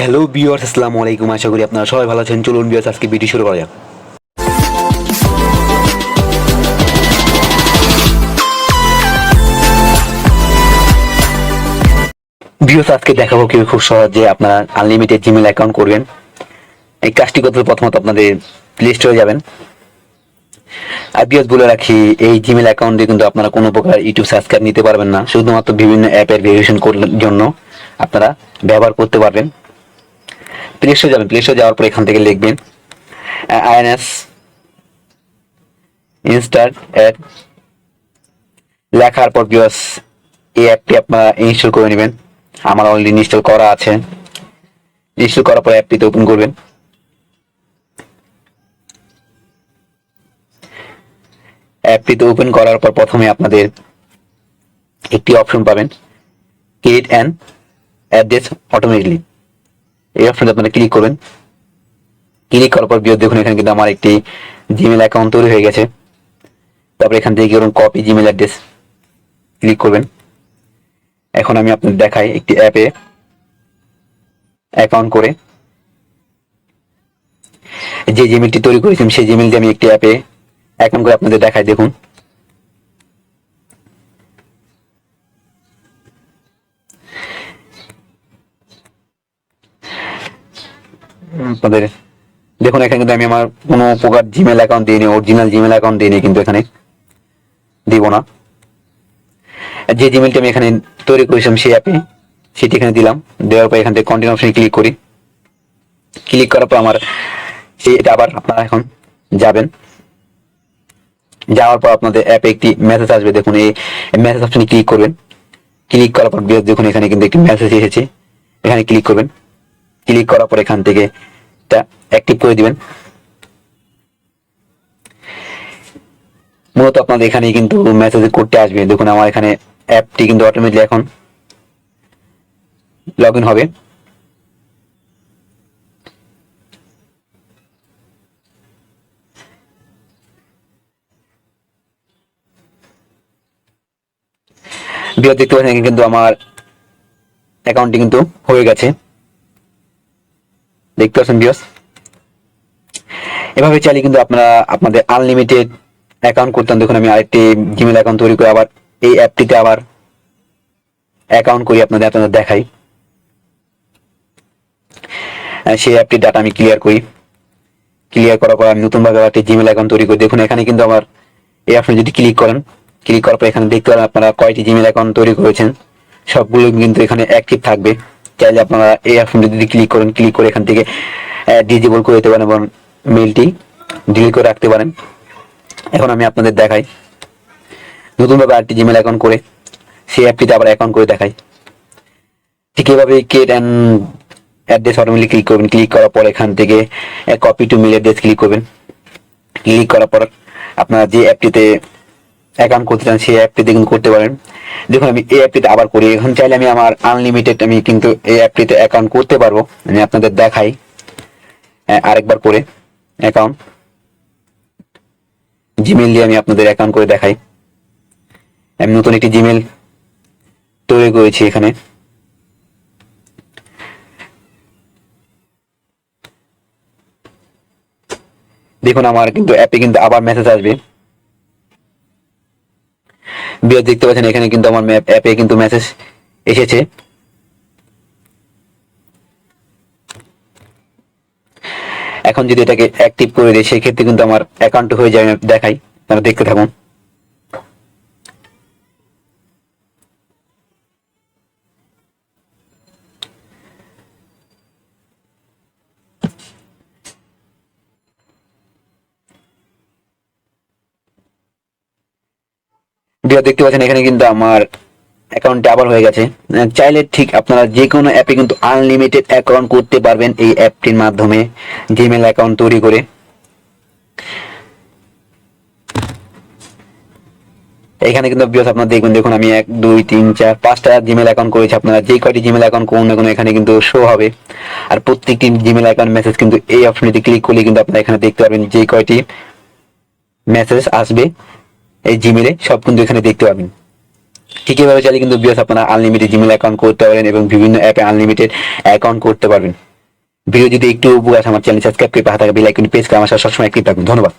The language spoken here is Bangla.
হ্যালো ভিউয়ার্স, আসসালামু আলাইকুম। আশা করি আপনারা সবাই ভালো আছেন। চলুন ভিউয়ার্স, আজকে ভিডিও শুরু করা যাক। ভিউয়ার্স, আজকে দেখাবো কিভাবে খুব সহজে আপনারা আনলিমিটেড জিমেল অ্যাকাউন্ট করবেন। এই কাজটি করতে প্রথমত আপনাদের প্লে স্টোরে যাবেন। আর ভিউয়ার্স, বলে রাখি, এই জিমেল অ্যাকাউন্টে কিন্তু আপনারা কোনো প্রকার ইউটিউব সাবস্ক্রাইব নিতে পারবেন না। শুধুমাত্র বিভিন্ন অ্যাপের ভেরিফিকেশন করার জন্য আপনারা ব্যবহার করতে পারবেন। প্লে স্টোরে যাবেন। প্লে স্টোরে যাওয়ার পর এখান থেকে লিখবেন আইএনএস ইনস্টার অ্যাড। লেখার পর ভিউয়ার্স, এই অ্যাপটি আপনারা ইনস্টল করে নেবেন। আমার অলরেডি ইনস্টল করা আছে। ইনস্টল করার পর অ্যাপটিতে ওপেন করবেন। অ্যাপটিতে ওপেন করার পর প্রথমে আপনাদের একটি অপশন পাবেন, ক্রিয়েট অ্যান অ্যাড্রেস অটোমেটিকলি। এই অপশনটা আপনারা ক্লিক করবেন। ক্লিক করার পর ভিউয়ার্স, দেখুন এখানে কিন্তু আমার একটি জিমেল অ্যাকাউন্ট তৈরি হয়ে গেছে। তারপর এখান থেকে ধরুন কপি জিমেল অ্যাড্রেস ক্লিক করবেন। এখন আমি আপনাদের দেখাই একটি অ্যাপে অ্যাকাউন্ট করে যে জিমেলটি তৈরি করেছিলাম সেই জিমেলটি আমি একটি অ্যাপে অ্যাকাউন্ট করে আপনাদের দেখাই। দেখুন আপনাদের দেখুন এখানে কিন্তু আমি আমার কোনো প্রকার জিমেল অ্যাকাউন্ট দিইনি, অরিজিনাল জিমেল অ্যাকাউন্ট দিইনি, কিন্তু এখানে দিব না। যে জিমেলটি আমি এখানে তৈরি করেছিলাম সেই অ্যাপে সেটি এখানে দিলাম। দেওয়ার পর এখান থেকে কন্টিনিউ অপশনে ক্লিক করি। ক্লিক করার পর আমার এটা আবার আপনারা এখন যাবেন। যাওয়ার পর আপনাদের অ্যাপে একটি মেসেজ আসবে। দেখুন এই মেসেজ অপশনে ক্লিক করবেন। ক্লিক করার পর দেখুন এখানে কিন্তু একটি মেসেজ এসেছে। এখানে ক্লিক করবেন। ক্লিক করার পর এখান থেকে এটা অ্যাক্টিভ করে দিবেন। মূলত আপনাদের এখানে কিন্তু মেসেজ কোডটা আসবে। দেখুন আমার এখানে অ্যাপটি কিন্তু অটোমেটিকলি এখন লগ ইন হবে। ভিডিও দেখতে পাচ্ছেন কিন্তু আমার অ্যাকাউন্টটি কিন্তু হয়ে গেছে, দেখতে পাচ্ছেন ভিউয়ার্স। এভাবে চাইলে কিন্তু আপনারা আপনাদের আনলিমিটেড অ্যাকাউন্ট করতেন। দেখুন আমি আরেকটি জিমেল অ্যাকাউন্ট তৈরি করে আবার এই অ্যাপটিতে আবার অ্যাকাউন্ট করি আপনাদের দেখাই। সেই অ্যাপটির ডাটা আমি ক্লিয়ার করি। ক্লিয়ার করার পর আমি নতুনভাবে একটি জিমেল অ্যাকাউন্ট তৈরি করি। দেখুন এখানে কিন্তু আমার এই অপশনে যদি ক্লিক করেন, ক্লিক করার পর এখানে দেখতে পারেন আপনারা কয়টি জিমেল অ্যাকাউন্ট তৈরি করেছেন, সবগুলো কিন্তু এখানে অ্যাক্টিভ থাকবে। চাইলে আপনারা এই অপশনে যদি ক্লিক করেন, ক্লিক করে এখান থেকে ডিজেবল করে দিতে পারেন এবং মেলটি ডিলিট করে রাখতে পারেন। এখন আমি আপনাদের দেখাই নতুনভাবে আরেকটি জিমেল অ্যাকাউন্ট করে সেই অ্যাপটিতে আবার অ্যাকাউন্ট করে দেখাই। ঠিক এভাবে create and address automatically click করবেন। ক্লিক করার পর এখান থেকে copy to mail address click করবেন। ক্লিক করার পর আপনারা যে অ্যাপটিতে অ্যাকাউন্ট করতে চান সেই অ্যাপটিতে কিন্তু করতে পারেন। দেখুন আমি এই অ্যাপটিতে আবার করি। এখন চাইলে আমি আমার আনলিমিটেড আমি কিন্তু এই অ্যাপটিতে অ্যাকাউন্ট করতে পারবো। আমি আপনাদের দেখাই আরেকবার করে অ্যাকাউন্ট জিমেল দিয়ে আমি আপনাদের অ্যাকাউন্ট করে দেখাই। আমি নতুন একটি জিমেল তৈরি করেছি এখানে। দেখুন আমার কিন্তু অ্যাপে কিন্তু আবার মেসেজ আসবে। ভিডিও দেখতে পাচ্ছেন এখানে কিন্তু আমার অ্যাপে কিন্তু মেসেজ এসেছে। এখন যদি এটাকে অ্যাক্টিভ করে দিই সেই ক্ষেত্রে কিন্তু আমার অ্যাকাউন্ট হয়ে যাবে। দেখাই, আপনারা দেখতে থাকুন। ভিডিও দেখতে পাচ্ছেন এখানে কিন্তু আমার অ্যাকাউন্টটা আবার হয়ে গেছে। চাইলে ঠিক আপনারা যে কোনো অ্যাপে কিন্তু আনলিমিটেড অ্যাকাউন্ট করতে পারবেন এই অ্যাপটির মাধ্যমে জিমেল অ্যাকাউন্ট তৈরি করে। এখানে কিন্তু ভিউয়ার্স আপনারা দেখুন, দেখুন আমি 1 2 3 4 5টা জিমেল অ্যাকাউন্ট করেছি। আপনারা যে কয়টি জিমেল অ্যাকাউন্ট করুন না কোনো এখানে কিন্তু শো হবে। আর প্রত্যেকটি জিমেল অ্যাকাউন্ট মেসেজ কিন্তু এই অপশনটিতে ক্লিক করলে কিন্তু আপনারা এখানে দেখতে পাবেন যে কয়টি মেসেজ আসবে এই জিমেলে, সব কিন্তু এখানে দেখতে পাবেন। ঠিক এভাবে চাইলে কিন্তু ভিউয়ার্স আপনারা আনলিমিটেড জিমেল অ্যাকাউন্ট করতে পারেন এবং বিভিন্ন অ্যাপে আনলিমিটেড অ্যাকাউন্ট করতে পারবেন। ভিডিও যদি একটু উপকার আসে আমার চ্যানেল সাবস্ক্রাইব করে পাশে থাকা বেল আইকন প্রেস করে আমার সাথে সবসময় অ্যাক্টিভ থাকুন। ধন্যবাদ।